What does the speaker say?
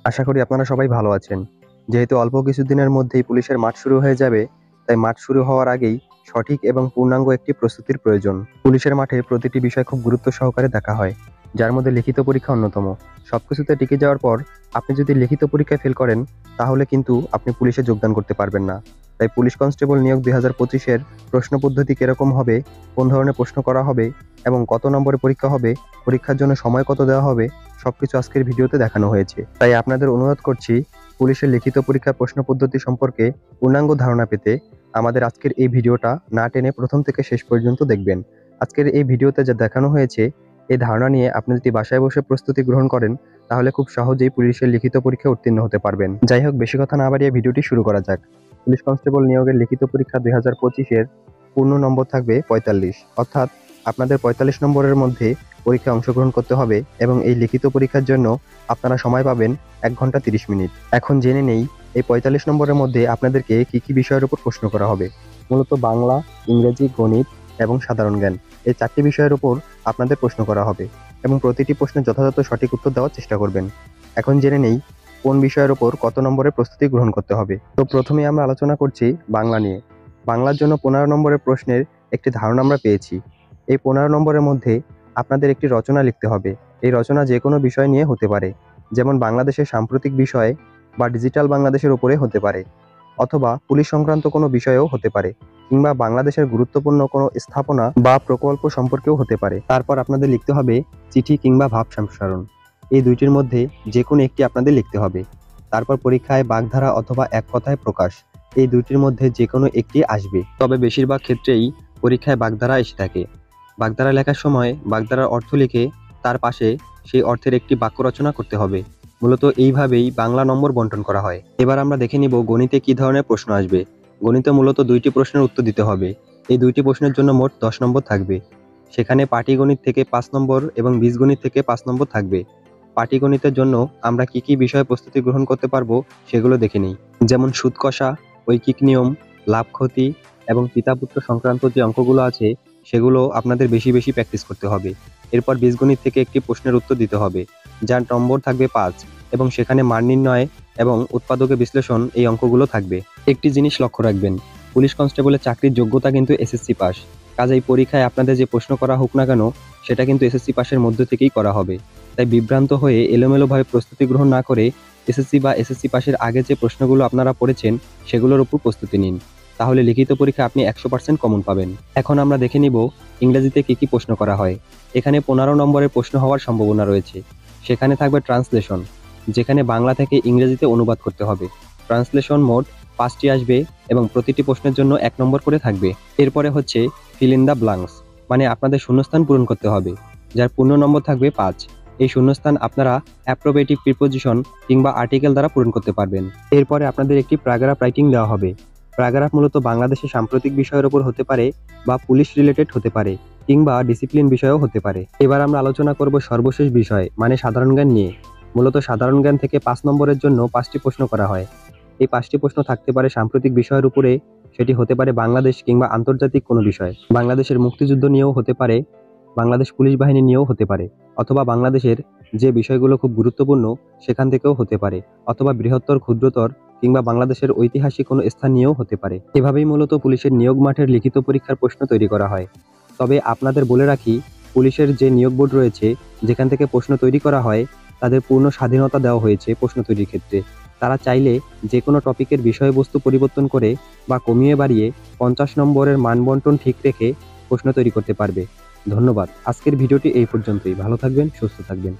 আশা করি আপনারা সবাই ভালো আছেন। যেহেতু অল্প কিছুদিনের মধ্যেই পুলিশের মাঠ শুরু হয়ে যাবে, তাই মাঠ শুরু হওয়ার আগেই সঠিক এবং পূর্ণাঙ্গ একটি প্রস্তুতির প্রয়োজন। পুলিশের মাঠে প্রতিটি বিষয় খুব গুরুত্ব সহকারে দেখা হয়, যার মধ্যে লিখিত পরীক্ষা অন্যতম। সবকিছুতে টিকে যাওয়ার পর আপনি যদি লিখিত পরীক্ষায় ফেল করেন, তাহলে কিন্তু আপনি পুলিশে যোগদান করতে পারবেন না। তাই পুলিশ কনস্টেবল নিয়োগ 2025-এর প্রশ্ন পদ্ধতি কিরকম হবে, কোন ধরনের প্রশ্ন করা হবে এবং কত নম্বরে পরীক্ষা হবে, পরীক্ষার জন্য সময় কত দেওয়া হবে, সবকিছু আজকের ভিডিওতে দেখানো হয়েছে। তাই আপনাদের অনুরোধ করছি, পুলিশের লিখিত পরীক্ষা প্রশ্ন পদ্ধতি সম্পর্কে পূর্ণাঙ্গ ধারণা পেতে আমাদের আজকের এই ভিডিওটা না টেনে প্রথম থেকে শেষ পর্যন্ত দেখবেন। আজকের এই ভিডিওতে যা দেখানো হয়েছে, এই ধারণা নিয়ে আপনি যদি বাসায় বসে প্রস্তুতি গ্রহণ করেন, তাহলে খুব সহজেই পুলিশের লিখিত পরীক্ষায় উত্তীর্ণ হতে পারবেন। যাই হোক, বেশি কথা না বাড়িয়ে ভিডিওটি শুরু করা যাক। পুলিশ কনস্টেবল নিয়োগের লিখিত পরীক্ষা 2025-এর পূর্ণ নম্বর থাকবে 45, অর্থাৎ আপনাদের 45 নম্বরের মধ্যে পরীক্ষায় অংশগ্রহণ করতে হবে এবং এই লিখিত পরীক্ষার জন্য আপনারা সময় পাবেন 1 ঘন্টা 30 মিনিট। এখন জেনে নেই এই 45 নম্বরের মধ্যে আপনাদেরকে কি কি বিষয়ের উপর প্রশ্ন করা হবে। মূলত বাংলা, ইংরেজি, গণিত এবং সাধারণ জ্ঞান, এই 4টি বিষয়ের উপর আপনাদের প্রশ্ন করা হবে এবং প্রতিটি প্রশ্নের যথাযথ সঠিক উত্তর দেওয়ার চেষ্টা করবেন। এখন জেনে নেই কোন বিষয়ের উপর কত নম্বরের প্রস্তুতি গ্রহণ করতে হবে। তো প্রথমেই আমরা আলোচনা করছি বাংলা নিয়ে। বাংলার জন্য 15 নম্বরের প্রশ্নের একটি ধারণা আমরা পেয়েছি। এই 15 নম্বরের মধ্যে আপনাদের একটি রচনা লিখতে হবে। এই রচনা যে কোনো বিষয় নিয়ে হতে পারে, যেমন বাংলাদেশের সাম্প্রতিক বিষয় বা ডিজিটাল বাংলাদেশের উপরে হতে পারে, অথবা পুলিশ সংক্রান্ত কোনো বিষয়েও হতে পারে, কিংবা বাংলাদেশের গুরুত্বপূর্ণ কোনো স্থাপনা বা প্রকল্প সম্পর্কেও হতে পারে। তারপর আপনাদের লিখতে হবে চিঠি কিংবা ভাব সম্প্রসারণ। এই দুইটির মধ্যে যে কোনো একটি আপনাদের লিখতে হবে। তারপর পরীক্ষায় বাগধারা অথবা এক কথায় প্রকাশ, এই দুইটির মধ্যে যে কোনো একটি আসবে। তবে বেশিরভাগ ক্ষেত্রেই পরীক্ষায় বাগধারা এসে থাকে। বাগধারা লেখার সময় বাগধারার অর্থ লিখে তার পাশে সেই অর্থের একটি বাক্য রচনা করতে হবে। মূলত এইভাবেই বাংলা নম্বর বন্টন করা হয়। এবার আমরা দেখে নিব গণিতে কি ধরনের প্রশ্ন আসবে। গণিতে মূলত 2টি প্রশ্নের উত্তর দিতে হবে। এই 2টি প্রশ্নের জন্য মোট 10 নম্বর থাকবে। সেখানে পাটিগণিত থেকে 5 নম্বর এবং বীজগণিত থেকে 5 নম্বর থাকবে। পাটিগণিতের জন্য আমরা কি কি বিষয়ে প্রস্তুতি গ্রহণ করতে পারবো সেগুলো দেখে নিই। যেমন সুদ কষা, ঐকিক নিয়ম, লাভ ক্ষতি এবং পিতাপুত্র সংক্রান্ত যে অঙ্কগুলো আছে সেগুলো আপনাদের বেশি বেশি প্র্যাকটিস করতে হবে। এরপর বীজগণিত থেকে একটি প্রশ্নের উত্তর দিতে হবে, যার নম্বর থাকবে 5 এবং সেখানে মান নির্ণয় এবং উৎপাদকে বিশ্লেষণ এই অঙ্কগুলো থাকবে। একটি জিনিস লক্ষ্য রাখবেন, পুলিশ কনস্টেবলের চাকরির যোগ্যতা কিন্তু এসএসসি পাস। কাজেই পরীক্ষায় আপনাদের যে প্রশ্ন করা হোক না কেন, সেটা কিন্তু এসএসসি পাসের মধ্য থেকেই করা হবে। তাই বিভ্রান্ত হয়ে এলোমেলোভাবে প্রস্তুতি গ্রহণ না করে এসএসসি বা এসএসসি পাসের আগে যে প্রশ্নগুলো আপনারা পড়েছেন সেগুলোর উপর প্রস্তুতি নিন। তাহলে লিখিত পরীক্ষা আপনি 100% কমন পাবেন। এখন আমরা দেখে নিব ইংরেজিতে কি কি প্রশ্ন করা হয়। এখানে 15 নম্বরের প্রশ্ন হওয়ার সম্ভাবনা রয়েছে। সেখানে থাকবে ট্রান্সলেশন, যেখানে বাংলা থেকে ইংরেজিতে অনুবাদ করতে হবে। ট্রান্সলেশন মোট 5টি আসবে এবং প্রতিটি প্রশ্নের জন্য 1 নম্বর করে থাকবে। এরপরে হচ্ছে ফিল ইন দ্য ব্ল্যাঙ্কস, মানে আপনাদের শূন্যস্থান পূরণ করতে হবে, যার পূর্ণ নম্বর থাকবে 5। এই শূন্যস্থান আপনারা অ্যাপ্রোবেটিভ প্রিপোজিশন কিংবা আর্টিকেল দ্বারা পূরণ করতে পারবেন। এরপরে আপনাদের একটি প্যারাগ্রাফ রাইটিং দেওয়া হবে। প্যারাগ্রাফ মূলত বাংলাদেশের সাম্প্রতিক বিষয়ের উপর হতে পারে বা পুলিশ রিলেটেড হতে পারে কিংবা ডিসিপ্লিন বিষয়েও হতে পারে। এবার আমরা আলোচনা করব সর্বশেষ বিষয় মানে সাধারণ জ্ঞান নিয়ে। মূলত সাধারণ জ্ঞান থেকে 5 নম্বরের জন্য 5টি প্রশ্ন করা হয়। এই 5টি প্রশ্ন থাকতে পারে সাম্প্রতিক বিষয়ের উপরে, সেটি হতে পারে বাংলাদেশ কিংবা আন্তর্জাতিক কোনো বিষয়। বাংলাদেশের মুক্তিযুদ্ধ নিয়েও হতে পারে, বাংলাদেশ পুলিশ বাহিনী নিয়েও হতে পারে, অথবা বাংলাদেশের যে বিষয়গুলো খুব গুরুত্বপূর্ণ সেখান থেকেও হতে পারে, অথবা বৃহত্তর ক্ষুদ্রতর কিংবা বাংলাদেশের ঐতিহাসিক কোনো স্থান নিয়েও হতে পারে। এভাবেই মূলত পুলিশের নিয়োগ মাঠের লিখিত পরীক্ষার প্রশ্ন তৈরি করা হয়। তবে আপনাদের বলে রাখি, পুলিশের যে নিয়োগ বোর্ড রয়েছে যেখান থেকে প্রশ্ন তৈরি করা হয়, তাদের পূর্ণ স্বাধীনতা দেওয়া হয়েছে প্রশ্ন তৈরির ক্ষেত্রে। তারা চাইলে যে কোনো টপিকের বিষয়বস্তু পরিবর্তন করে বা কমিয়ে বাড়িয়ে 50 নম্বরের মানবন্টন ঠিক রেখে প্রশ্ন তৈরি করতে পারবে। ধন্যবাদ। আজকের ভিডিওটি এই পর্যন্তই। ভালো থাকবেন, সুস্থ থাকবেন।